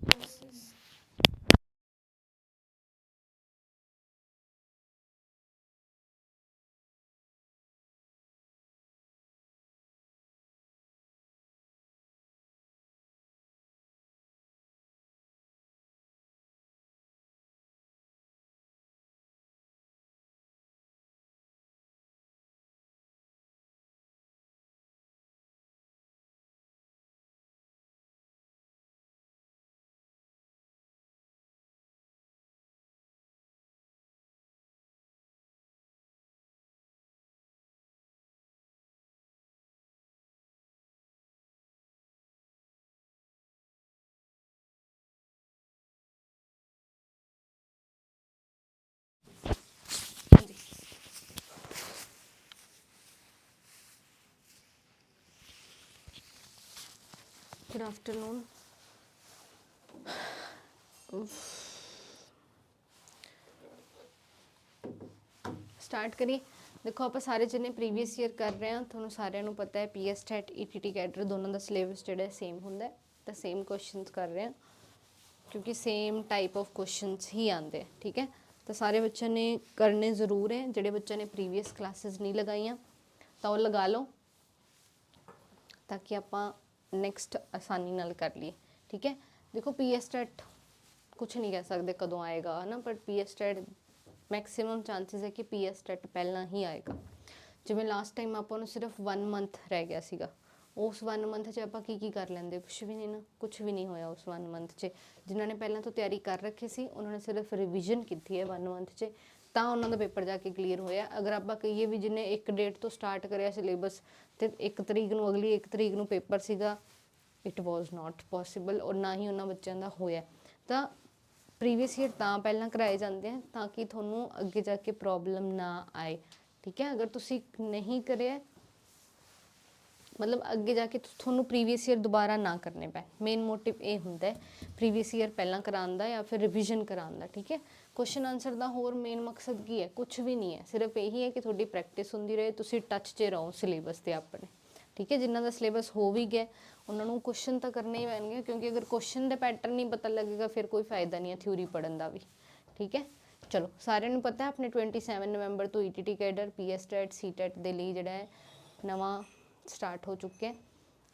classes. Good afternoon. Start करिए। देखो आप सारे जिन्हें प्रीवियस ईयर कर रहे हैं थोड़ा सारे पता है PS TET ETT कैडर दोनों का सिलेबस जो सेम होंगे तो सेम क्वेश्चन कर रहे हैं क्योंकि सेम टाइप ऑफ क्वेश्चन ही आते हैं। ठीक है, तो सारे बच्चों ने करने ज़रूर है। जोड़े बच्चों ने प्रीवियस क्लासेस नहीं लगाई तो वह लगा लो ताकि आप नैक्सट आसानी नाल कर लिए। ठीक है, देखो PS TET कुछ नहीं कह सकते कदों आएगा है ना, but PS TET maximum chances है कि PS TET पहला ही आएगा। जिमें लास्ट टाइम आपको सिर्फ 1 मंथ रह गया सीगा, उस 1 मंथ च आप की कर लेंगे, कुछ भी नहीं ना, कुछ भी नहीं होया उस 1 मंथ च। जिन्होंने पहले तो तैयारी कर रखी सी उन्होंने सिर्फ रिविजन की है 1 मंथ च, तो उन्होंने पेपर जाके क्लीयर होया। अगर आप कहीए भी जिन्हें 1 डेट तो स्टार्ट कराया सिलेबस तो 1 तरीक को अगली 1 तरीक को पेपर सीगा, इट वॉज नॉट पॉसीबल और ना ही उन्होंने बच्चों का होया। तो प्रीवियस ईयर तो पहला कराए जाते हैं ताकि थोनों अगे जाके प्रॉब्लम ना आए। ठीक है, अगर तुम नहीं करे मतलब अगे जाके थोनों प्रीवियस ईयर दोबारा ना करने पाए। मेन मोटिव ये होंगे प्रीवियस ईयर पहला कराने या फिर रिविजन कराने। ठीक है, क्वेश्चन आंसर का होर मेन मकसद की है, कुछ भी नहीं है, सिर्फ यही है कि थोड़ी प्रैक्टिस होंदी रहे, तुम टच च रहो सिलेबस से अपने। ठीक है, जिन्हों का सिलेबस हो भी गया उन्होंने क्वेश्चन तो करने ही पैणगे क्योंकि अगर क्वेश्चन का पैटर्न नहीं पता लगेगा फिर कोई फायदा नहीं है थ्योरी पढ़ने का भी। ठीक है, चलो सारे पता है अपने 27 नवंबर तो ETT cadre PS TET CTET के लिए जोड़ा है नवा स्टार्ट हो चुके हैं।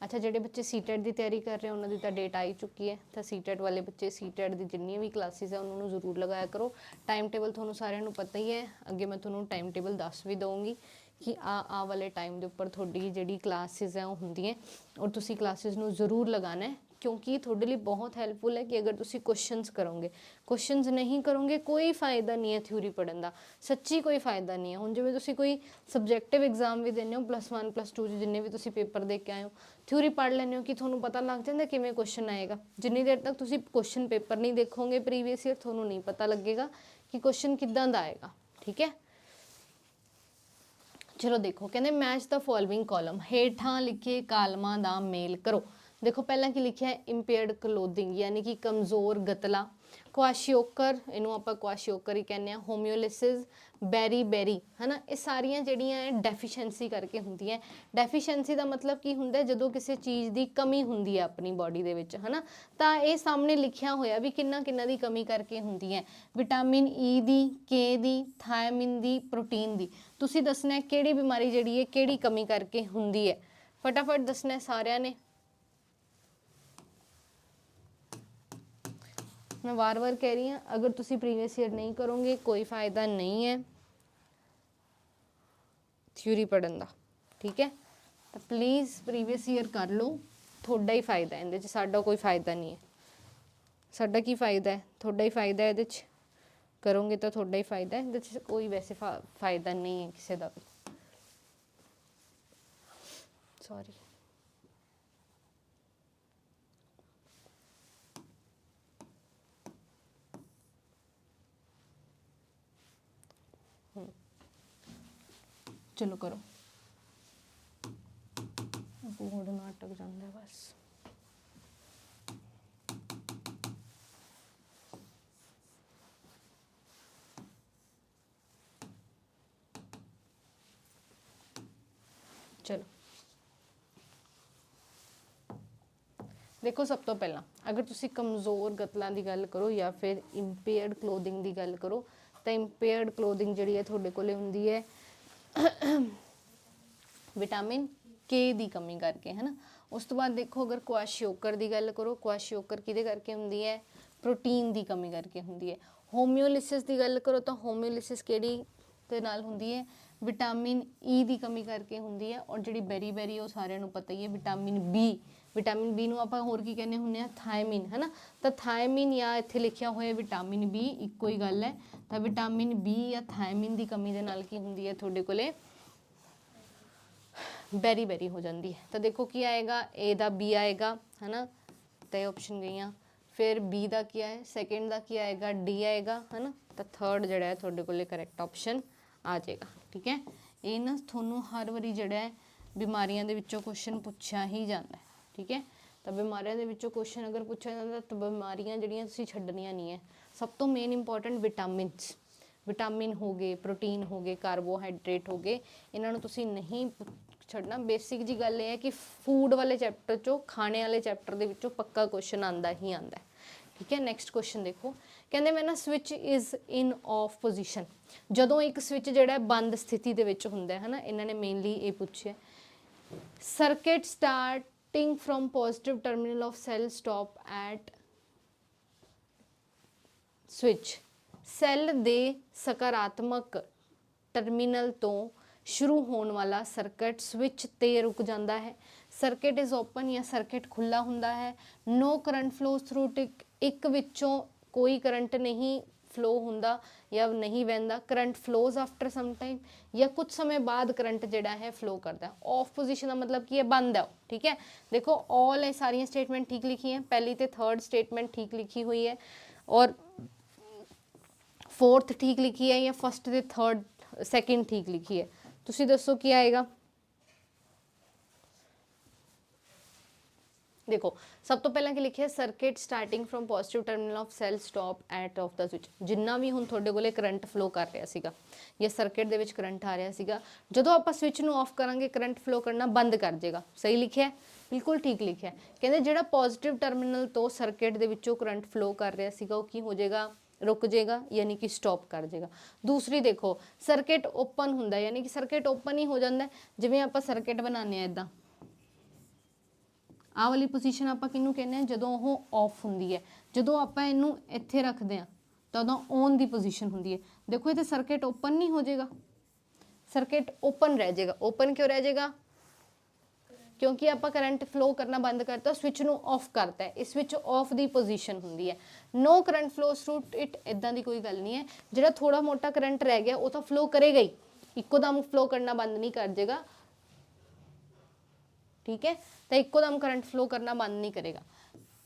अच्छा, जोड़े बच्चे CTET की तैयारी कर रहे हैं उन्होंने तो डेट आई चुकी है, तो CTET वाले बच्चे CTET की जिन्नी भी क्लासेस है उन्होंने जरूर लगाया करो। टाइम टेबल थोड़ा सारे पता ही है, अगे मैं थोड़ा टाइम टेबल दस भी दूँगी कि आ वाले टाइम के उपर थोड़ी जी क्लासेस है वो होंगी और तुसी क्लासेस नू जरूर लगाना है क्योंकि थोड़े लिए बहुत हैल्पफुल है कि अगर तुसी क्वेश्चंस करोगे, क्वेश्चंस नहीं करोगे कोई फायदा नहीं है थ्योरी पढ़ने का, सच्ची कोई फायदा नहीं है। हुण जिवें तुसी कोई सबजैक्टिव एग्जाम भी देने हो +1 +2 जिन्ने भी तुसी पेपर दे के आए हो, थ्योरी पढ़ लेने हो कि थोनों पता लग जाता किवें क्वेश्चन आएगा। जिन्नी देर तक तुसी क्वेश्चन पेपर नहीं देखोगे प्रीवियस ईयर थोनों नहीं पता लगेगा कि क्वेश्चन किदां दा आएगा। ठीक है, चलो देखो कहते मैच द फॉलोइंग कॉलम, हेठां लिखे कालमां दा मेल करो। देखो पहला की लिखा है इंपेयर्ड क्लोथिंग यानी कि कमज़ोर गतला, क्वाशियोकर इनू आप क्वाशियोकर ही कहने, होम्योलिसिस, बैरी बैरी है ना, ये सारिया जड़ियाँ है डेफिशेंसी करके होंगी है। डेफिशेंसी का मतलब की होंगे जो किसी चीज़ की कमी होंगी है अपनी बॉडी के विच है ना, तो ये सामने लिखिया होया भी किन्ना किन्ना की कमी करके होंगी है। विटामिन E दी, K दी, थायमिन दी, प्रोटीन दी। तुसी दसना है किहड़ी बीमारी जिहड़ी है किहड़ी कमी करके होंगी है, फटाफट दसना है सारिਆਂ ने। मैं बार बार कह रही हूँ अगर तुसी प्रीवियस ईयर नहीं करोगे कोई फायदा नहीं है थ्योरी पढ़ने का। ठीक है, तो प्लीज़ प्रीवियस ईयर कर लो, थोड़ा ही फायदा है इहदे, साडा कोई फायदा नहीं है। साडा की फायदा है, थोड़ा ही फायदा है इहदे, करोगे तो थोड़ा ही फायदा है, इहदे कोई वैसे फायदा नहीं है किसी का भी। सॉरी, चलो करो, बोर्ड ना अटक जाता है बस। चलो देखो सब तो पहला अगर तुसी कमज़ोर गतलों की गल करो या फिर इंपेयर्ड क्लोथिंग की गल करो तो इंपेयर्ड क्लोथिंग जिहड़ी है तुहाडे कोले हुंदी है विटामिन के की कमी करके, है ना। उस तो बाद देखो अगर क्वाशियोकर की गल करो, क्वाशियोकर किहदे करके हुंदी है, प्रोटीन की कमी करके हुंदी है। होम्योलिसिस की गल करो तो होम्योलिसिस किहड़ी दे नाल हुंदी है, विटामिन ई की कमी करके हुंदी है। और जिहड़ी बेरी बेरी वो सारिਆਂ ਨੂੰ पता ही है विटामिन बी ਨੂੰ ਆਪਾਂ ਹੋਰ ਕੀ ਕਹਿੰਦੇ ਹੁੰਦੇ ਆ, थायमिन, है ना। तो थायमिन या इत्थे लिखिया होया विटामिन बी इक्को ही गल है। तो विटामिन बी या थायमिन की कमी दे नाल की हुंदी है तुहाडे कोले बेरी बेरी हो जाती है। तो देखो की आएगा, ए दा बी आएगा, है ना। तो ये ऑप्शन गई। फिर बी का क्या है, सैकेंड का क्या आएगा, डी आएगा, है ना। तो थर्ड जड़ा है तुहाडे कोले करैक्ट ऑप्शन आ जाएगा। ठीक है, ये ना थोनों हर वारी जड़ा है बीमारियों के विचों क्वेश्चन पूछा ही जाता है। ठीक है, तो बीमारियों के विचों क्वेश्चन अगर पूछा जाता तो बीमारियां जड़ियां तुसीं छड्डनियां नहीं है। सब तो मेन इंपॉर्टेंट विटामिन हो गए, प्रोटीन हो गए, कार्बोहाइड्रेट हो गए, इन्हों तुसीं नहीं छड्डना। बेसिक जी गल है कि फूड वाले चैप्टर चो, खाने वाले चैप्टर के विचों पक्का क्वेश्चन आता ही आता है। ठीक है, नैक्सट क्वेश्चन देखो, कहते मैं ना switch is in of position, जदों एक स्विच जिहड़ा बंद स्थिति दे विच हुंदा है ना, इन्होंने मेनली ये पूछे circuit starting from positive terminal of cell stop at switch, cell दे सकारात्मक टर्मिनल तो शुरू होने वाला सर्किट स्विच ते रुक जाता है। सर्किट इज़ ओपन या सर्किट खुला हुंदा है। नो करंट फ्लो थ्रू टिक, एक विचों कोई करंट नहीं फ्लो हुंदा या नहीं बहता। Current flows after some time, या कुछ समय बाद करंट जिहड़ा है फ्लो करता है। ऑफ पोजीशन का मतलब की है, बंद है। ठीक है, देखो ऑल ये सारियां स्टेटमेंट ठीक लिखी हैं, पहली तो थर्ड स्टेटमेंट ठीक लिखी हुई है और फोर्थ ठीक लिखी है, या फस्ट ते थर्ड सैकेंड ठीक लिखी है। तुसी दसो की आएगा। देखो सब तो पहला की लिखे circuit starting from positive terminal of cell stop at of the switch, जिन्ना भी हुण तुहाडे कोले करंट फ्लो कर रहा सीगा या सर्किट दे विच करंट आ रहा सीगा, जदों आपां स्विच नूं ऑफ करांगे करंट फ्लो करना बंद कर देगा। सही लिखिया, बिल्कुल ठीक लिखिया। कहंदे जिहड़ा पॉजिटिव टर्मिनल तो सर्किट दे विचों करंट फ्लो कर रहा सीगा, वो की हो जाएगा, रुक जाएगा, यानी कि स्टॉप कर देगा। दूसरी देखो सर्किट ओपन हुंदा, यानी कि सर्किट ओपन ही हो जाता है। जिवें आपां सर्किट बनाने इदां, आह वाली पोजीशन आपां किहनूं कहने हैं, जदों ओह ऑफ हुंदी है। जदों आपां इहनूं इत्थे रखदे हां तां उदों ऑन दी पोजीशन हुंदी है। देखो इत्थे सर्किट ओपन नहीं हो जाएगा, सर्किट ओपन रह जाएगा। ओपन क्यों रह जाएगा, क्योंकि आपां करंट फ्लो करना बंद करता, स्विच नूं ऑफ करता है। इस स्विच ऑफ दी पोजीशन हुंदी है। No current flow through it, इदां दी कोई गल नहीं है। जिहड़ा थोड़ा मोटा करंट रह गया वो तो फ्लो करेगा ही, इक्कोदम फ्लो करना बंद नहीं कर देगा। ठीक है, तो इक्कोदम करंट फ्लो करना बंद नहीं करेगा।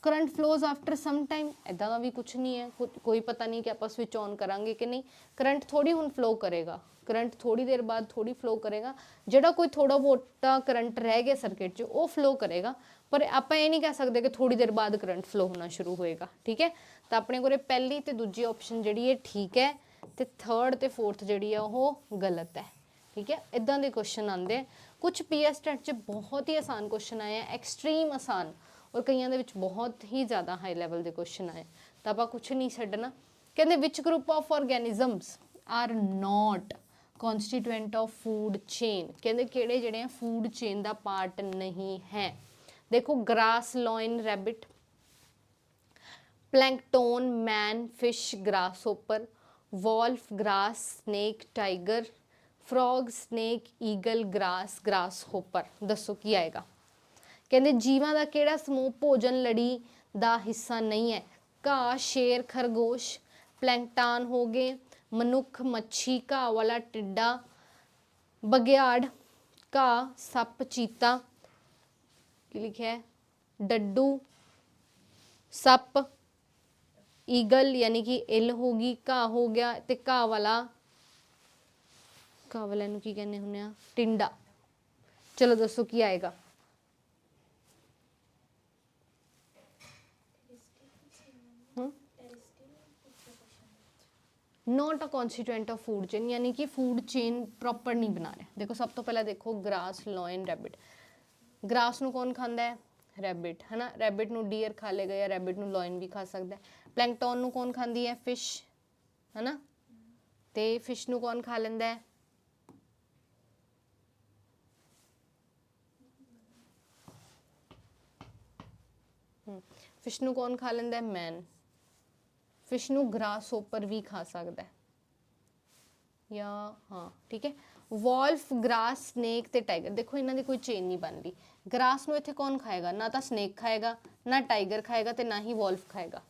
Current flows after some time, इदां दा भी कुछ नहीं है, कोई पता नहीं कि आप स्विच ऑन करांगे कि नहीं। करंट थोड़ी हुण फ्लो करेगा, करंट थोड़ी देर बाद थोड़ी फ्लो करेगा। जिहड़ा कोई थोड़ा मोटा करंट रह गया सर्किट 'च वो फ्लो करेगा, पर आप ये नहीं कह सकते कि थोड़ी देर बाद करंट फ्लो होना शुरू होएगा। ठीक है, तो अपने को पहली तो दूजी ऑप्शन जिहड़ी है ठीक है, तो थर्ड तो फोर्थ जिहड़ी है वो गलत है। ठीक है, इदां दे क्वेश्चन आते हैं। कुछ PS टेट च बहुत ही आसान क्वेश्चन आए हैं, एक्सट्रीम आसान, और कईयां दे विच बहुत ही ज़्यादा हाई लैवल के क्वेश्चन आए। तो आप कुछ नहीं छड्डना। कहते which group of organisms are not constituent of food chain, कहते किहड़े जिहड़े फूड चेन का पार्ट नहीं है। देखो grass lion rabbit, plankton man fish grasshopper, wolf grass snake tiger, frog snake eagle grass grasshopper. दसो की आएगा। कहते जीवां दा किहड़ा समूह भोजन लड़ी दा हिस्सा नहीं है। घाह शेर खरगोश, प्लैंकटन हो गए, मनुख मच्छी, घाह वाला टिड्डा, बघियाड़, घाह सप चीता, की लिखा है डड्डू सप, ईगल यानी कि इल होगी, घाह हो गया, तो घाह वाला नूं की कहने हुंदे आ, टिंडा। चलो दसो की आएगा। Not a constituent of food chain, यानी कि फूड चेन प्रॉपर नहीं बना रहे। देखो सब तो पहला देखो ग्रास लॉइन रैबिट, ग्रास नूं कौन खांदा है, ਰੈਬਿਟ ਹੈ ਨਾ, ਰੈਬਿਟ ਨੂੰ ਡੀਅਰ ਖਾ ਲੇਗਾ ਜਾਂ ਰੈਬਿਟ ਨੂੰ ਲਾਇਨ ਵੀ ਖਾ ਸਕਦਾ ਹੈ। ਪਲੈਂਕਟਨ ਨੂੰ ਕੌਣ ਖਾਂਦੀ ਹੈ? ਫਿਸ਼ ਹੈ ਨਾ, ਤੇ ਫਿਸ਼ ਨੂੰ ਕੌਣ ਖਾ ਲੈਂਦਾ ਹੈ? ਫਿਸ਼ ਨੂੰ ਕੌਣ ਖਾ ਲੈਂਦਾ ਹੈ? ਮੈਨ। ਫਿਸ਼ ਨੂੰ ਗ੍ਰਾਸ ਹੋਪਰ ਵੀ ਖਾ ਸਕਦਾ ਹੈ ਜਾਂ ਹਾਂ ਠੀਕ ਹੈ। ਵੋਲਫ, ਗ੍ਰਾਸ, ਸਨੇਕ ਤੇ ਟਾਈਗਰ, ਦੇਖੋ ਇਹਨਾਂ ਦੀ ਕੋਈ ਚੇਨ ਨਹੀਂ ਬਣ ਰਹੀ। ਗ੍ਰਾਸ ਨੂੰ ਇੱਥੇ ਕੌਣ ਖਾਏਗਾ? ਨਾ ਤਾਂ ਸਨੇਕ ਖਾਏਗਾ, ਨਾ ਟਾਈਗਰ ਖਾਏਗਾ, ਤੇ ਨਾ ਹੀ ਵੋਲਫ ਖਾਏਗਾ।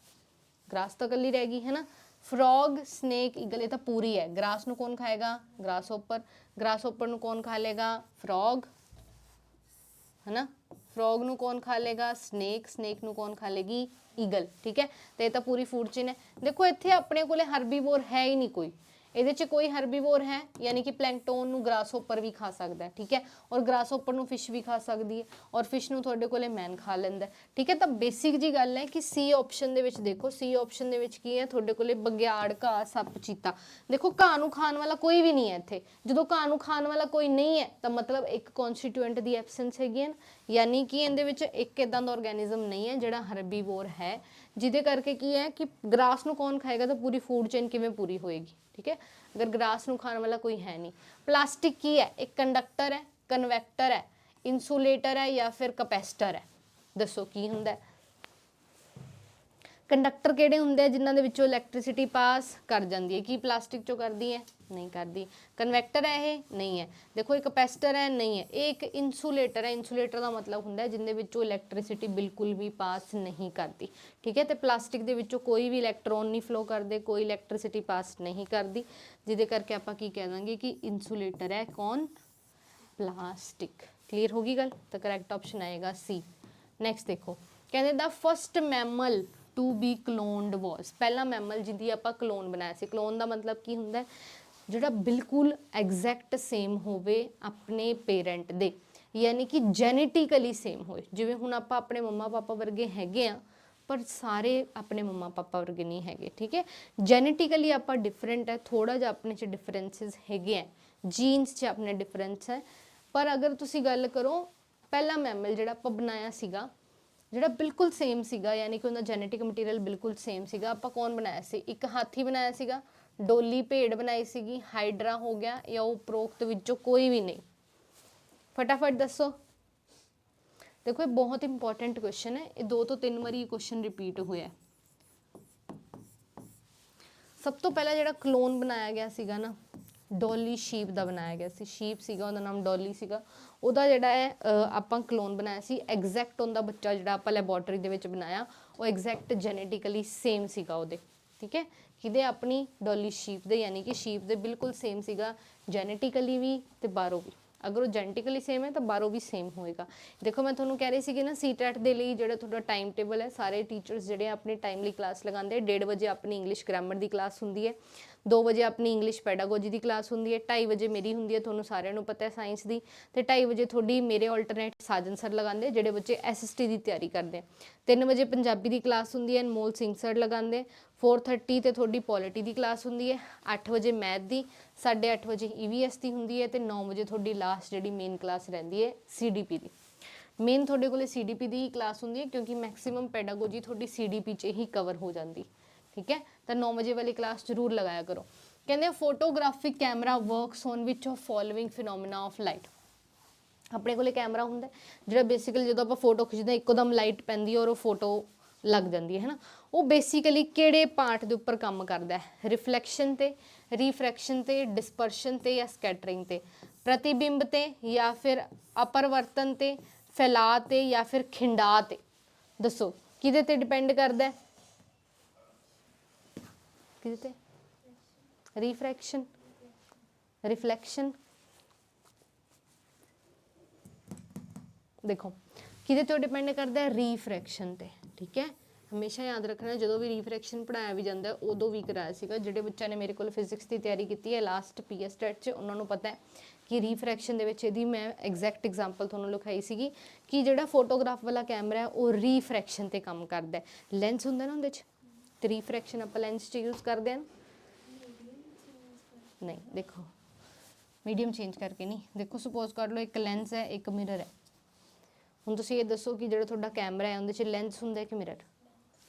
ਗ੍ਰਾਸ ਤਾਂ ਇਕੱਲੀ ਰਹਿ ਗਈ ਹੈ ਨਾ। ਫਰੋਗ, ਸਨੇਕ, ਈਗਲ, ਇਹ ਤਾਂ ਪੂਰੀ ਹੈ। ਗ੍ਰਾਸ ਨੂੰ ਕੌਣ ਖਾਏਗਾ? Grass hopper. ਗ੍ਰਾਸ ਹੋਪਰ ਨੂੰ ਕੌਣ ਖਾ ਲੇਗਾ? ਫਰੋਗ है ना। फ्रॉग ਨੂੰ कौन खा लेगा? स्नेक। स्नेक ਨੂੰ कौन खा लेगी? ईगल। ठीक है, तो ये तो पूरी फूड चेन है। देखो इत्थे अपने कोले हर्बीवोर है ही नहीं कोई, ਇਹਦੇ 'ਚ कोई हर्बीवोर है, यानी कि प्लैंकटन ਨੂੰ ग्रास होपर भी खा सकता है। ठीक है, और ग्रास होपर ਨੂੰ फिश भी खा सकती है, और फिश ਨੂੰ ਤੁਹਾਡੇ ਕੋਲੇ मैन खा ਲੈਂਦਾ। ठीक है, तो बेसिक जी गल है कि सी ऑप्शन ਦੇ ਵਿੱਚ देखो, सी ऑप्शन ਦੇ ਵਿੱਚ ਕੀ ਹੈ ਤੁਹਾਡੇ ਕੋਲੇ? ਬਗਿਆੜ, ਘਾਹ, ਸੱਪ, ਚੀਤਾ। देखो ਘਾਹ ਨੂੰ ਖਾਣ ਵਾਲਾ ਕੋਈ ਵੀ ਨਹੀਂ ਹੈ ਇੱਥੇ। ਜਦੋਂ ਘਾਹ ਨੂੰ ਖਾਣ ਵਾਲਾ ਕੋਈ ਨਹੀਂ ਹੈ ਤਾਂ ਮਤਲਬ ਇੱਕ ਕਨਸਟੀਟੂਐਂਟ ਦੀ ਐਬਸੈਂਸ ਹੈਗੀ ਹੈ, यानी कि ਇਹਦੇ ਵਿੱਚ ਇੱਕ ਇਦਾਂ ਦਾ ਆਰਗੈਨਿਜ਼ਮ ਨਹੀਂ ਹੈ ਜਿਹੜਾ ਹਰਬੀਵੋਰ ਹੈ, ਜਿਹਦੇ ਕਰਕੇ ਕੀ ਹੈ ਕਿ ਗ੍ਰਾਸ ਨੂੰ ਕੌਣ ਖਾਏਗਾ ਤਾਂ ਪੂਰੀ ਫੂਡ ਚੇਨ ਕਿਵੇਂ ਪੂਰੀ ਹੋਏਗੀ। ठीक है, अगर ग्रास ਨੂੰ ਖਾਣ ਵਾਲਾ ਕੋਈ ਹੈ ਨਹੀਂ। प्लास्टिक की है? एक कंडक्टर है, कन्वेक्टर है, इंसुलेटर है या फिर कैपेसिटर है? दसो की हुंदा है? कंडक्टर ਕਿਹੜੇ ਹੁੰਦੇ ਆ? ਜਿਨ੍ਹਾਂ ਦੇ ਵਿੱਚੋਂ ਇਲੈਕਟ੍ਰਿਸਿਟੀ ਪਾਸ ਕਰ ਜਾਂਦੀ ਹੈ। ਕੀ ਪਲਾਸਟਿਕ ਚੋਂ ਕਰਦੀ ਹੈ? नहीं करती। कन्वेक्टर है ये? नहीं है। देखो एक कैपेसिटर है? नहीं है। एक इंसुलेटर है। इंसुलेटर का मतलब होंगे जिन्हें विचों इलैक्ट्रिसिटी बिल्कुल भी पास नहीं करती। ठीक है, तो प्लास्टिक के विचों कोई भी इलैक्ट्रॉन नहीं फ्लो करते, कोई इलैक्ट्रिसिटी पास नहीं करती, जिदे करके आप की कह देंगे कि इंसुलेटर है कौन? प्लास्टिक। क्लीयर होगी गल? तो करैक्ट ऑप्शन आएगा सी। नैक्सट देखो, कहते the first mammal to be cloned was, पहला मैमल जिंदी आप क्लोन बनाया सी। क्लोन का मतलब की होंगे? ਜਿਹੜਾ ਬਿਲਕੁਲ ਐਗਜ਼ੈਕਟ ਸੇਮ ਹੋਵੇ ਆਪਣੇ ਪੇਰੈਂਟ ਦੇ, ਯਾਨੀ ਕਿ ਜੈਨੇਟਿਕਲੀ ਸੇਮ ਹੋਏ। ਜਿਵੇਂ ਹੁਣ ਆਪਾਂ ਆਪਣੇ ਮੰਮਾ ਪਾਪਾ ਵਰਗੇ ਹੈਗੇ ਆ, ਪਰ ਸਾਰੇ ਆਪਣੇ ਮੰਮਾ ਪਾਪਾ ਵਰਗੇ ਨਹੀਂ ਹੈਗੇ। ਠੀਕ ਹੈ, ਜੈਨੇਟਿਕਲੀ ਆਪਾਂ ਡਿਫਰੈਂਟ ਹੈ, ਥੋੜਾ ਜਿਹਾ ਆਪਣੇ 'ਚ ਡਿਫਰੈਂਸਿਸ ਹੈਗੇ ਆ, ਜੀਨਸ 'ਚ ਆਪਣੇ ਡਿਫਰੈਂਸ ਹੈ। ਪਰ ਅਗਰ ਤੁਸੀਂ ਗੱਲ ਕਰੋ ਪਹਿਲਾ ਮੈਮਲ ਜਿਹੜਾ ਆਪਾਂ ਬਣਾਇਆ ਸੀਗਾ, ਜਿਹੜਾ ਬਿਲਕੁਲ ਸੇਮ ਸੀਗਾ, ਯਾਨੀ ਕਿ ਉਹਦਾ ਜੈਨੇਟਿਕ ਮਟੀਰੀਅਲ ਬਿਲਕੁਲ ਸੇਮ ਸੀਗਾ, ਆਪਾਂ ਕੌਣ ਬਣਾਇਆ ਸੀ? ਇੱਕ ਹਾਥੀ ਬਣਾਇਆ ਸੀਗਾ, डोली भेड़ बनाई सीगी, हाइड्रा हो गया, या उपरोक्त विचों कोई भी नहीं? फटाफट दसो। देखो ये बहुत इंपॉर्टेंट क्वेश्चन है, ये 2 तो 3 बारी क्वेश्चन रिपीट होया। सब तो पहला जो क्लोन बनाया गया सीगा ना, डॉली शीप का बनाया गया सी। शीप सीगा, उसका नाम डॉली सीगा। ਉਹਦਾ ਜਿਹੜਾ ਹੈ ਆਪਾਂ ਕਲੋਨ ਬਣਾਇਆ ਸੀ, ਐਗਜ਼ੈਕਟ ਉਹਦਾ ਬੱਚਾ ਜਿਹੜਾ ਆਪਾਂ ਲੈਬੋਰਟਰੀ ਦੇ ਵਿੱਚ ਬਣਾਇਆ, ਉਹ ਐਗਜ਼ੈਕਟ ਜੈਨੇਟਿਕਲੀ ਸੇਮ ਸੀਗਾ ਉਹਦੇ। ਠੀਕ ਹੈ, ਕਿਹਦੇ? ਆਪਣੀ ਡੋਲੀ ਸ਼ੀਪ ਦੇ, ਯਾਨੀ ਕਿ ਸ਼ੀਪ ਦੇ ਬਿਲਕੁਲ ਸੇਮ ਸੀਗਾ ਜੈਨੇਟਿਕਲੀ ਵੀ ਤੇ ਬਾਹਰੋਂ ਵੀ। ਅਗਰ ਉਹ ਜੈਨੇਟਿਕਲੀ ਸੇਮ ਹੈ ਤਾਂ ਬਾਹਰੋਂ ਵੀ ਸੇਮ ਹੋਏਗਾ। ਦੇਖੋ ਮੈਂ ਤੁਹਾਨੂੰ ਕਹਿ ਰਹੀ ਸੀ ਕਿ ਨਾ ਸੀਟੈਟ ਦੇ ਲਈ ਜਿਹੜਾ ਤੁਹਾਡਾ ਟਾਈਮ ਟੇਬਲ ਹੈ, ਸਾਰੇ ਟੀਚਰਸ ਜਿਹੜੇ ਆਪਣੀ ਟਾਈਮਲੀ ਕਲਾਸ ਲਗਾਉਂਦੇ, 1:30 ਵਜੇ ਆਪਣੀ ਇੰਗਲਿਸ਼ ਗ੍ਰਾਮਰ ਦੀ ਕਲਾਸ ਹੁੰਦੀ ਹੈ, 2 ਵਜੇ ਆਪਣੀ ਇੰਗਲਿਸ਼ ਪੈਡਾਗੋਜੀ ਦੀ ਕਲਾਸ ਹੁੰਦੀ ਹੈ, 2:30 ਵਜੇ ਮੇਰੀ ਹੁੰਦੀ ਹੈ, ਤੁਹਾਨੂੰ ਸਾਰਿਆਂ ਨੂੰ ਪਤਾ ਹੈ ਸਾਇੰਸ ਦੀ, ਤੇ 2:30 ਵਜੇ ਤੁਹਾਡੀ ਮੇਰੇ ਆਲਟਰਨੇਟ ਸਾਜਨ ਸਰ ਲਗਾਉਂਦੇ ਜਿਹੜੇ ਬੱਚੇ SST ਦੀ ਤਿਆਰੀ ਕਰਦੇ। 3 ਵਜੇ ਪੰਜਾਬੀ ਦੀ ਕਲਾਸ ਹੁੰਦੀ ਹੈ, ਅਨਮੋਲ ਸਿੰਘ ਸਰ ਲਗਾਉਂਦੇ। 4:30 ਤੇ ਤੁਹਾਡੀ ਪੋਲਿਟੀ ਦੀ ਕਲਾਸ ਹੁੰਦੀ ਹੈ। 8 ਵਜੇ ਮੈਥ ਦੀ, 8:30 ਵਜੇ EVS ਦੀ ਹੁੰਦੀ ਹੈ, ਤੇ 9 ਵਜੇ ਤੁਹਾਡੀ ਲਾਸਟ ਜਿਹੜੀ ਮੇਨ ਕਲਾਸ ਰਹਿੰਦੀ ਹੈ CDP ਦੀ। ਮੇਨ ਤੁਹਾਡੇ ਕੋਲੇ CDP ਦੀ ਹੀ ਕਲਾਸ ਹੁੰਦੀ ਹੈ, ਕਿਉਂਕਿ ਮੈਕਸਿਮਮ ਪੈਡਾਗੋਜੀ ਤੁਹਾਡੀ CDP 'ਚ ਹੀ ਕਵਰ ਹੋ ਜਾਂਦੀ। ठीक है, तो 9 बजे वाली क्लास जरूर लगाया करो। कहते photographic camera works on which of following phenomena of light. अपने को कैमरा होंगे जो बेसिकली जो आप फोटो खिंचते एकदम लाइट पैंदी और वो फोटो लग जाती है ना, वो बेसिकली किहड़े पार्ट के उपर काम करता है? रिफ्लैक्शन ते, रिफ्रैक्शन ते, डिस्पर्शन ते या स्कैटरिंग ते? प्रतिबिंब ते या फिर अपरवर्तन ते, फैला ते या फिर खिंडा ते? दसो किहदे ते डिपेंड करता है? किहदे? Refraction, reflection. देखो किहदे तो डिपेंड करता है? रिफ्रैक्शन ते। ठीक है, हमेशा याद रखना जो भी रिफ्रैक्शन पढ़ाया भी जाता है उदों भी कराया सीगा। जिहड़े बच्चों ने मेरे को फिजिक्स की तैयारी की है लास्ट PS टेट च, उन्होंने पता है कि रिफ्रैक्शन दे विच इहदी मैं एग्जैक्ट एग्जाम्पल तुहानूं लिखाई सीगी कि जिहड़ा फोटोग्राफ वाला कैमरा है वो रिफ्रैक्शन ते काम करता है। लेंस हुंदा ना उहदे च, तो रिफ्रैक्शन आप लेंस च यूज़ करते हैं? नहीं, देखो मीडियम चेंज करके नहीं। देखो सपोज कर लो एक लेंस है, एक मिरर है, ਹੁਣ ਤੁਸੀਂ ਇਹ ਦੱਸੋ ਕਿ ਜਿਹੜਾ ਤੁਹਾਡਾ ਕੈਮਰਾ ਹੈ ਉਹਦੇ 'ਚ ਲੈਂਸ ਹੁੰਦਾ ਕਿ ਮਿਰਰ?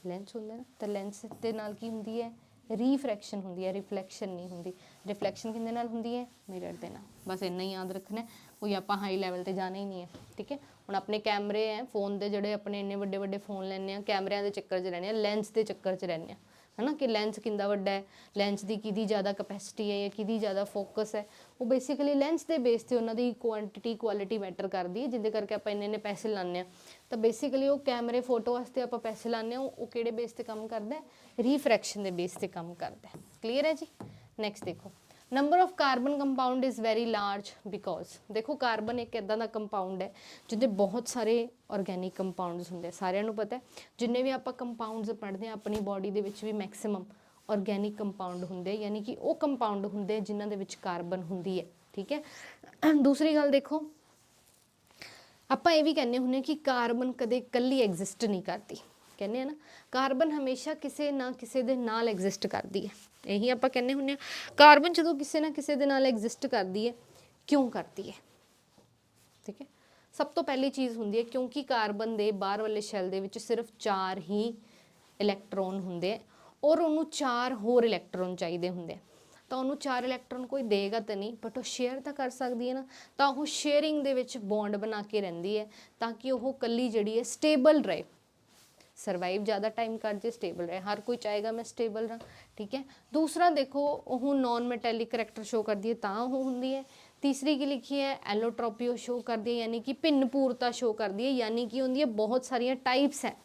ਲੈਂਸ ਹੁੰਦਾ ਨਾ, ਤਾਂ ਲੈਂਸ ਦੇ ਨਾਲ ਕੀ ਹੁੰਦੀ ਹੈ? ਰੀਫਰੈਕਸ਼ਨ ਹੁੰਦੀ ਹੈ, ਰਿਫਲੈਕਸ਼ਨ ਨਹੀਂ ਹੁੰਦੀ। ਰਿਫਲੈਕਸ਼ਨ ਕਿਹਦੇ ਨਾਲ ਹੁੰਦੀ ਹੈ? ਮਿਰਰ ਦੇ ਨਾਲ। ਬਸ ਇੰਨਾ ਹੀ ਯਾਦ ਰੱਖਣਾ, ਕੋਈ ਆਪਾਂ ਹਾਈ ਲੈਵਲ ਤੇ ਜਾਣਾ ਹੀ ਨਹੀਂ ਹੈ, ਠੀਕ ਹੈ। ਹੁਣ ਆਪਣੇ ਕੈਮਰੇ ਹੈ ਫੋਨ ਦੇ, ਜਿਹੜੇ ਆਪਣੇ ਇੰਨੇ ਵੱਡੇ ਵੱਡੇ ਫੋਨ ਲੈਂਦੇ ਆ, ਕੈਮਰਿਆਂ ਦੇ ਚੱਕਰ 'ਚ ਰਹਿੰਦੇ ਆ, ਲੈਂਸ ਦੇ ਚੱਕਰ 'ਚ ਰਹਿੰਦੇ ਆ, है ना, कि ਲੈਂਸ ਕਿੰਦਾ ਵੱਡਾ ਹੈ, ਲੈਂਸ ਦੀ ਕਿਹਦੀ ਜ਼ਿਆਦਾ ਕਪੈਸਿਟੀ ਹੈ ਜਾਂ ਕਿਹਦੀ ਜ਼ਿਆਦਾ ਫੋਕਸ ਹੈ। ਉਹ ਬੇਸਿਕਲੀ ਲੈਂਸ ਦੇ ਬੇਸ 'ਤੇ ਉਹਨਾਂ ਦੀ ਕੁਆਂਟੀਟੀ ਕੁਆਲਿਟੀ ਮੈਟਰ ਕਰਦੀ ਹੈ, ਜਿਹਦੇ ਕਰਕੇ ਆਪਾਂ ਇੰਨੇ ਪੈਸੇ ਲਾਉਂਦੇ ਹਾਂ। ਤਾਂ ਬੇਸਿਕਲੀ ਉਹ ਕੈਮਰੇ ਫੋਟੋ ਵਾਸਤੇ ਆਪਾਂ ਪੈਸੇ ਲਾਉਂਦੇ ਹਾਂ, ਉਹ ਕਿਹੜੇ ਬੇਸ 'ਤੇ ਕੰਮ ਕਰਦਾ ਹੈ? ਰੀਫਰੈਕਸ਼ਨ ਦੇ ਬੇਸ 'ਤੇ ਕੰਮ ਕਰਦਾ ਹੈ। ਕਲੀਅਰ ਹੈ ਜੀ। ਨੈਕਸਟ ਦੇਖੋ, number of carbon compound is very large because, ਦੇਖੋ ਕਾਰਬਨ ਇੱਕ ਇੱਦਾਂ ਦਾ ਕੰਪਾਊਂਡ ਹੈ ਜਿਹਦੇ ਬਹੁਤ ਸਾਰੇ ਆਰਗੈਨਿਕ ਕੰਪਾਊਂਡਸ ਹੁੰਦੇ। ਸਾਰਿਆਂ ਨੂੰ ਪਤਾ ਹੈ ਜਿੰਨੇ ਵੀ ਆਪਾਂ ਕੰਪਾਊਂਡਸ ਪੜ੍ਹਦੇ ਹਾਂ ਆਪਣੀ ਬੋਡੀ ਦੇ ਵਿੱਚ ਵੀ ਮੈਕਸਿਮਮ ਆਰਗੈਨਿਕ ਕੰਪਾਊਂਡ ਹੁੰਦੇ, ਯਾਨੀ ਕਿ ਉਹ ਕੰਪਾਊਂਡ ਹੁੰਦੇ ਜਿਨ੍ਹਾਂ ਦੇ ਵਿੱਚ ਕਾਰਬਨ ਹੁੰਦੀ ਹੈ, ਠੀਕ ਹੈ। ਦੂਸਰੀ ਗੱਲ ਦੇਖੋ, ਆਪਾਂ ਇਹ ਵੀ ਕਹਿੰਦੇ ਹੁੰਦੇ ਕਿ ਕਾਰਬਨ ਕਦੇ ਇਕੱਲੀ ਐਗਜ਼ਿਸਟ ਨਹੀਂ ਕਰਦੀ, ਕਹਿੰਦੇ ਆ ਨਾ, ਕਾਰਬਨ ਹਮੇਸ਼ਾ ਕਿਸੇ ਨਾ ਕਿਸੇ ਦੇ ਨਾਲ ਐਗਜ਼ਿਸਟ ਕਰਦੀ ਹੈ। ਇਹੀ ਆਪਾਂ ਕਹਿੰਦੇ ਹੁੰਦੇ ਹਾਂ ਕਾਰਬਨ ਜਦੋਂ ਕਿਸੇ ਨਾ ਕਿਸੇ ਦੇ ਨਾਲ ਐਗਜ਼ਿਸਟ ਕਰਦੀ ਹੈ, ਕਿਉਂ ਕਰਦੀ ਹੈ, ਠੀਕ ਹੈ। ਸਭ ਤੋਂ ਪਹਿਲੀ ਚੀਜ਼ ਹੁੰਦੀ ਹੈ ਕਿਉਂਕਿ ਕਾਰਬਨ ਦੇ ਬਾਹਰ ਵਾਲੇ ਸ਼ੈਲ ਦੇ ਵਿੱਚ ਸਿਰਫ 4 ਹੀ ਇਲੈਕਟ੍ਰੋਨ ਹੁੰਦੇ ਔਰ ਉਹਨੂੰ 4 ਹੋਰ ਇਲੈਕਟ੍ਰੋਨ ਚਾਹੀਦੇ ਹੁੰਦੇ, ਤਾਂ ਉਹਨੂੰ 4 ਇਲੈਕਟ੍ਰੋਨ ਕੋਈ ਦੇਗਾ ਤਾਂ ਨਹੀਂ, ਬਟ ਉਹ ਸ਼ੇਅਰ ਤਾਂ ਕਰ ਸਕਦੀ ਹੈ ਨਾ। ਤਾਂ ਉਹ ਸ਼ੇਅਰਿੰਗ ਦੇ ਵਿੱਚ ਬੌਂਡ ਬਣਾ ਕੇ ਰਹਿੰਦੀ ਹੈ ਤਾਂ ਕਿ ਉਹ ਕੱਲੀ ਜਿਹੜੀ ਹੈ ਸਟੇਬਲ ਰਹੇ, ਸਰਵਾਈਵ ज़्यादा टाइम कर जे, स्टेबल रहे। हर कोई चाहेगा मैं स्टेबल रहा, ठीक है। दूसरा देखो वो नॉन मैटेलिक करैक्टर शो करती है तो वो होंगी है। तीसरी की लिखी है एलोट्रोपी शो करती है, यानी कि भिन्नपूरता शो करती है, यानी कि होंगी है बहुत सारिया टाइप्स है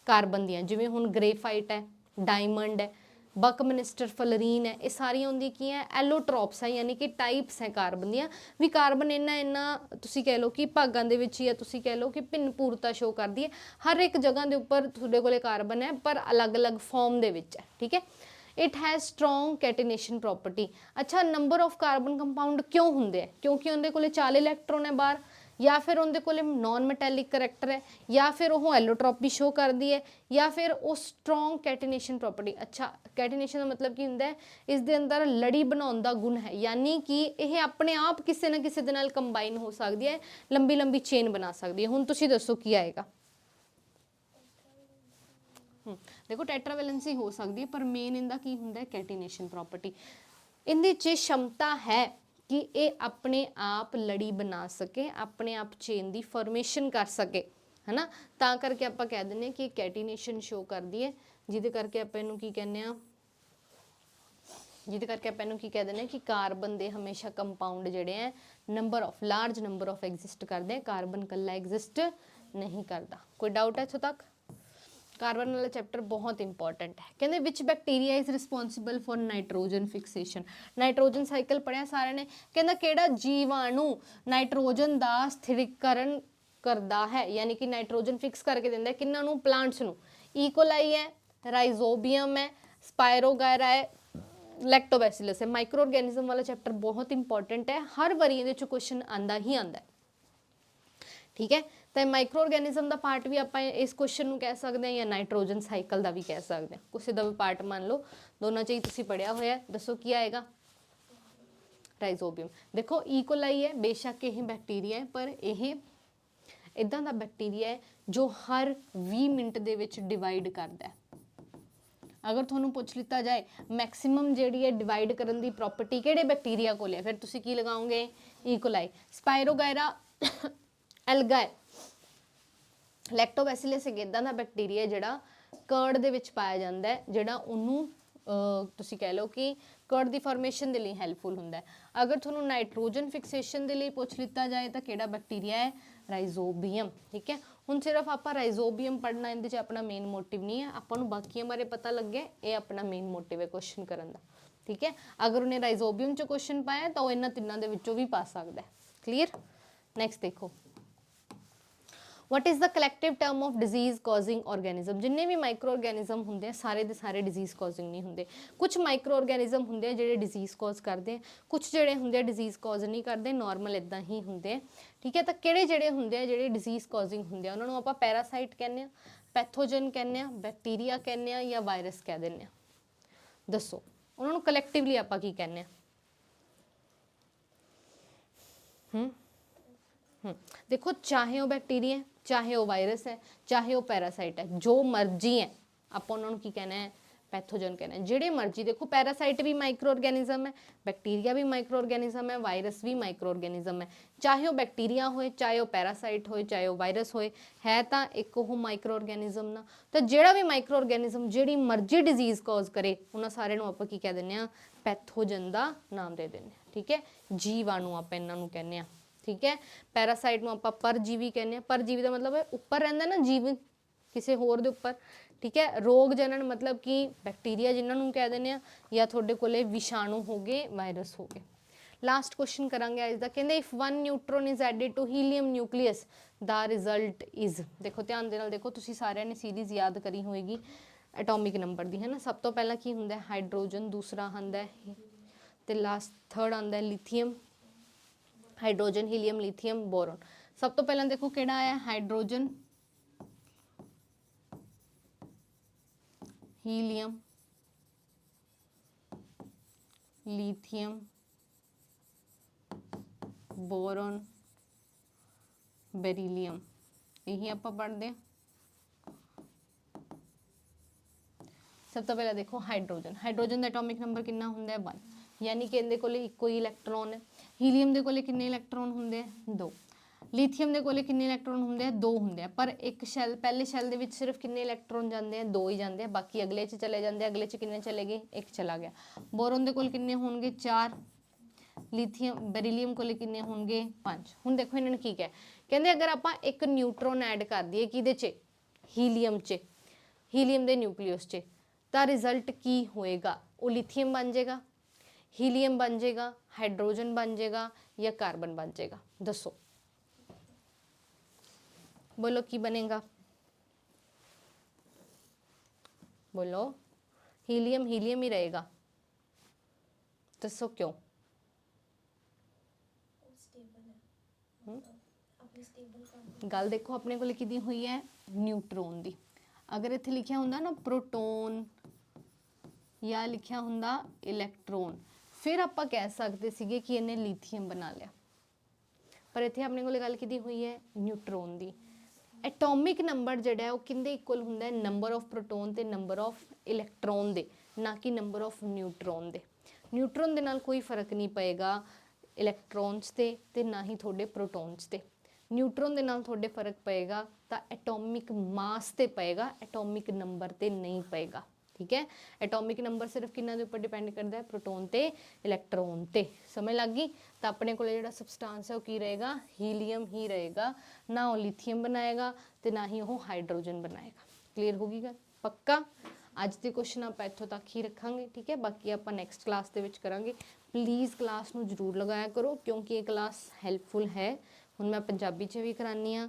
कार्बन दियाँ, जिवें हुण ग्रेफाइट है, डायमंड है, बकमिनिस्टर फलोरीन है, ये सारिया होंगी की है एलोट्रॉप्स है, यानी कि टाइप्स है कार्बन दियाँ भी। कार्बन इन्ना तुसी कह लो कि भागां दे विच ही, तुसी कह लो कि भिन्नपूरता शो करती है। हर एक जगह के उपर तुहाडे कोले कार्बन है पर अलग अलग फॉर्म दे विच है, ठीक है। It has strong catenation property. अच्छा, नंबर ऑफ कार्बन कंपाउंड क्यों होंगे? क्योंकि उनके कोले 4 इलैक्ट्रॉन है बाहर, या फिर उनके कोले नॉन मैटेलिक करैक्टर है, या फिर वो एलोट्रॉपी शो करती है, या फिर वो स्ट्रोंग कैटिनेशन प्रॉपर्टी। अच्छा, कैटिनेशन का मतलब की होंदा है इस दे अंदर लड़ी बनाउण दा गुण है, यानी कि यह अपने आप किसी ना किसी दे नाल कंबाइन हो सकती है, लंबी लंबी चेन बना सकती है। हुण तुसीं दसो की आएगा? देखो टेट्रावैलेंसी हो सकती है पर मेन इनका की होंदा है कैटिनेशन प्रॉपर्टी। इहदे च क्षमता है कि ये अपने आप लड़ी बना सके, अपने आप चेन की फॉर्मेशन कर सके, है ना। तां करके आप कह दें कि कैटिनेशन शो करती है, जिहदे करके आप इहनूं की कहने आ, जिहदे करके आप इहनूं की कह दें कि कार्बन दे हमेशा कंपाउंड जिहड़े हैं number of large number of exist करते हैं, कार्बन कल्ला एग्जिस्ट नहीं करता। कोई डाउट है इत्थों तक? कार्बन वाला चैप्टर बहुत इंपॉर्टेंट है। कहते विच bacteria is responsible for nitrogen fixation. Nitrogen cycle पढ़िया सारे ने। कहता केड़ा जीवाणु नाइट्रोजन का स्थिरीकरण करता है, यानी कि नाइट्रोजन फिक्स करके देंदा है किन्हां नूं? प्लांट्स नूं। ईकोलाई है, राइजोबियम है, स्पायरोगायरा है, लैक्टोबैसिलस है। माइक्रो ऑर्गेनिज्म वाला चैप्टर बहुत इंपॉर्टेंट है, हर बारी इहदे च क्वेश्चन आंदा ही आंदा है, ठीक है। तो माइक्रो ऑर्गेनिज्म का पार्ट भी आप इस क्वेश्चन में कह सकते हैं या नाइट्रोजन साइकिल का भी कह सकते हैं, किसी का भी पार्ट मान लो, दोनों च ही तुसीं पढ़िया होया। दसो की आएगा? राइजोबियम। देखो ईकोलाई है, बेशक यह बैक्टीरिया है पर यह इदां दा बैक्टीरिया है जो हर 20 मिनट दे विच डिवाइड करता है। अगर तुहानूं पुछ लिता जाए मैक्सिमम जिहड़ी है डिवाइड करन दी प्रॉपर्टी किहड़े बैक्टीरिया कोल है, फिर तुसीं की लगाओगे? ईकोलाई। स्पायरोगायरा एल्गा है, लैक्टोबैसिलस एक इदां दा बैक्टीरिया जिहड़ा कर्ड दे विच पाया जाता है, जिहड़ा उन्नूं तुसीं कह लो कि कर्ड दी फॉर्मेशन दे लई हैल्पफुल हुंदा है। अगर तुहानूं नाइट्रोजन फिक्सेशन दे लई पुछ लिता जाए तो किहड़ा बैक्टीरिया है? राइजोबियम, ठीक है। हुण सिर्फ आपां राइजोबियम पढ़ना, इहदे च अपना मेन मोटिव नहीं है, आपां नूं बाकियां बारे पता लगे, ये अपना मेन मोटिव है क्वेश्चन करन दा, ठीक है। अगर उन्हें राइजोबियम च क्वेश्चन पाया तो इन्हां तिन्नां दे विच्चों भी पा सकदा है। क्लीयर? नैक्सट देखो, what is the collective term of disease causing organism. जिन्ने भी माइक्रो ऑर्गेनिज्म होंगे सारे दे सारे डिजीज़ कॉजिंग नहीं होंगे। कुछ माइक्रो ऑर्गेनिज्म होंगे जो डिजीज़ कॉज करते हैं, कुछ जोड़े होंगे डिजीज़ कॉज नहीं करते, नॉर्मल इदा ही होंगे, ठीक है। तो किहड़े जोड़े होंगे जो डिजीज़ कॉजिंग होंगे उन्होंने आप पैरासाइट कहने, पैथोजन कहने, बैक्टीरिया कहने या वायरस कह दें। दसो उन्होंने कलैक्टिवली आप की कहने? देखो चाहे वो बैक्टीरिया ਚਾਹੇ ਉਹ ਵਾਇਰਸ ਹੈ, ਚਾਹੇ ਉਹ ਪੈਰਾਸਾਈਟ ਹੈ, ਜੋ ਮਰਜ਼ੀ ਹੈ, ਆਪਾਂ ਉਹਨਾਂ ਨੂੰ ਕੀ ਕਹਿਣਾ ਹੈ, ਪੈਥੋਜਨ कहना है। ਜਿਹੜੇ ਮਰਜ਼ੀ ਦੇਖੋ, ਪੈਰਾਸਾइट भी माइक्रो ऑर्गेनिज्म है, बैक्टीरिया भी माइक्रो ऑर्गेनिज्म है, वायरस भी माइक्रो ऑर्गेनिज्म है, चाहे वो बैक्टीरिया होए, चाहे वो पैरासाइट होए, चाहे वो वायरस होए, है तो एक वो माइक्रो ऑर्गेनिज्म ना। तो ਜਿਹੜਾ भी माइक्रो ऑर्गेनिज्म ਜਿਹੜੀ ਮਰਜ਼ੀ डिजीज़ कॉज करे, उन्होंने सारे ਆਪਾਂ ਕੀ ਕਹਿ ਦਿੰਦੇ ਆ, ਪੈਥੋਜਨ ਦਾ ਨਾਮ ਦੇ ਦਿੰਦੇ ਆ। ठीक है, जीवाणु ਆਪਾਂ ਇਹਨਾਂ ਨੂੰ ਕਹਿੰਦੇ ਆ। ठीक है, ਪੈਰਾਸਾइट ਨੂੰ ਆਪਾਂ परजीवी ਕਹਿੰਦੇ ਆ। परजीवी ਦਾ मतलब है ਉੱਪਰ ਰਹਿੰਦਾ ਨਾ जीव ਕਿਸੇ ਹੋਰ ਦੇ ਉੱਪਰ। ठीक है, रोग जनन मतलब कि बैक्टीरिया जिन्होंने कह देने या थोड़े कोले विषाणु हो गए, वायरस हो गए। लास्ट क्वेश्चन करांगे आज दा, कहंदे if one neutron is added to helium nucleus the result is. देखो ध्यान दे नाल देखो, तुसी सारिਆਂ ने सीरीज याद करी होएगी एटॉमिक नंबर दी, है ना। सब तो पहला की हुंदा है हाइड्रोजन, दूसरा आंदा है ते लास्ट थर्ड आंदा है lithium, hydrogen, helium, lithium, boron. सब तो पहला देखो किहड़ा आया, hydrogen, helium, lithium, boron, beryllium, यही आप पढ़ते हैं। सब तो पहले देखो हाइड्रोजन, हाइड्रोजन का एटॉमिक नंबर कितना होंगे, 1, यानी कि इहदे कोले इक्को ही इलैक्ट्रॉन है। हीलियम के कोले कितने इलैक्ट्रॉन होंगे, 2। लिथियम के कोले कितने इलैक्ट्रॉन होंगे, 2 होंगे। पर एक शैल, पहले शैल के सिर्फ कितने इलैक्ट्रॉन जाते हैं, 2 ही जाते हैं, बाकी अगले च चले जाते हैं। अगले च कितने चले गए, 1 चला गया। बोरॉन के कोल कितने होंगे, 4। लिथियम, बेरिलियम कोले कितने होंगे, 5। हुण देखो इन्होंने की कहा, कहते अगर आप एक न्यूट्रॉन ऐड कर दिए किहदे च, हीलियम च, हीलियम के न्यूक्लियस च, तो रिजल्ट की होएगा, वो लिथियम बन जाएगा, हीलियम बन जाएगा, हाइड्रोजन बन जाएगा या कार्बन बन जाएगा। दसो बोलो की बनेगा, बोलो। हीलियम हीलियम ही रहेगा, दसो क्यों। गल देखो अपने को किदी हुई है, न्यूट्रॉन दी। अगर इत्थे लिखिया हुंदा ना प्रोटोन या लिखिया हुंदा इलैक्ट्रॉन, फिर आप कह सकते सीगे कि इन्हें लिथियम बना लिया। पर इत्थे अपने को गल किदी हुई है, न्यूट्रॉन दी। एटॉमिक नंबर जिहड़ा है वो किंदे इक्वल हुंदा है, नंबर ऑफ प्रोटोन ते नंबर ऑफ इलैक्ट्रॉन दे, ना कि नंबर ऑफ न्यूट्रॉन दे। न्यूट्रॉन दे नाल कोई फर्क नहीं पएगा इलैक्ट्रॉन्स ते ना ही थोड़े प्रोटोन्स ते। न्यूट्रॉन दे नाल थोड़े फर्क पएगा तो एटॉमिक मास ते पएगा, एटॉमिक नंबर ते नहीं पएगा। ठीक है, एटॉमिक नंबर सिर्फ किन्ना दे उपर डिपेंड करता है, प्रोटोन ते इलैक्ट्रॉन ते। समझ लग गई। तो अपने को जो सबसटांस है वो की रहेगा, हीलियम ही रहेगा, ना वो लिथियम बनाएगा तो ना ही वो हाइड्रोजन बनाएगा। क्लीयर होगी गल, पक्का। अज के क्वेश्चन आप इत्थों तक ही रखांगे। ठीक है, बाकी आप नैक्सट क्लास के करांगे। प्लीज़ क्लास नूं जरूर लगाया करो, क्योंकि ये क्लास हैल्पफुल है। हुण मैं पंजाबी च भी करानी आ,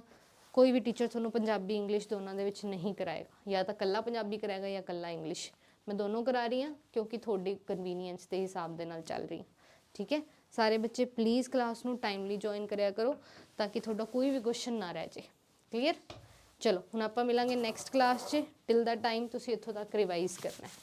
कोई भी टीचर थोनों पंजाबी इंग्लिश दोनों के विच नहीं कराएगा, या तो कल्ला पंजाबी कराएगा या कल्ला इंग्लिश। मैं दोनों करा रही हाँ, क्योंकि थोड़ी कन्वीनियंस के हिसाब के नाल चल रही। ठीक है, सारे बच्चे प्लीज़ क्लास नूं टाइमली ज्वाइन कराया करो, ताकि थोड़ा कोई भी क्वेश्चन ना रह जाए। क्लीयर। चलो हुण आपां मिलांगे नैक्सट क्लास च। टिल द टाइम तुसीं इत्थों तक रिवाइज करना है।